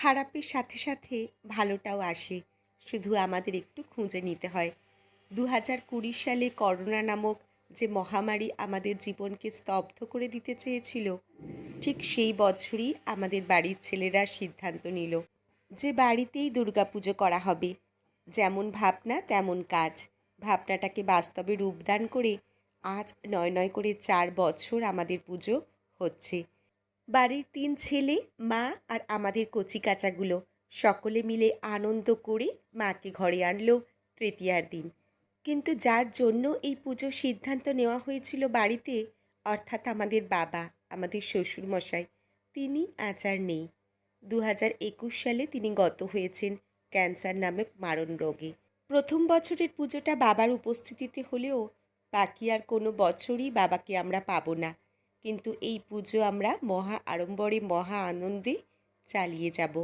খারাপের সাথে সাথে ভালোটাও আসে, শুধু আমাদের একটু খুঁজে নিতে হয়। 2020 সালে করোনা নামক যে মহামারী আমাদের জীবনকে স্তব্ধ করে দিতে চেয়েছিল, ঠিক সেই বছরই আমাদের বাড়ির ছেলেরা সিদ্ধান্ত নিল যে বাড়িতেই দুর্গাপুজো করা হবে। যেমন ভাবনা তেমন কাজ। ভাবনাটাকে বাস্তবে রূপদান করে আজ 9 করে 4 বছর আমাদের পুজো হচ্ছে। বাড়ির 3 ছেলে, মা আর আমাদের কচিকাচাগুলো সকলে মিলে আনন্দ করে মাকে ঘরে আনলো তৃতীয়ার দিন। কিন্তু যার জন্য এই পুজোর সিদ্ধান্ত নেওয়া হয়েছিল বাড়িতে, অর্থাৎ আমাদের বাবা, আমাদের শ্বশুরমশাই, তিনি আজ আর নেই। 2021 সালে তিনি গত হয়েছেন ক্যান্সার নামক মারণ রোগে। প্রথম বছরের পুজোটা বাবার উপস্থিতিতে হলেও বাকি আর কোনো বছরই বাবাকে আমরা পাবো না। কিন্তু এই পুজো আমরা মহা আড়ম্বরে মহা আনন্দে চালিয়ে যাব।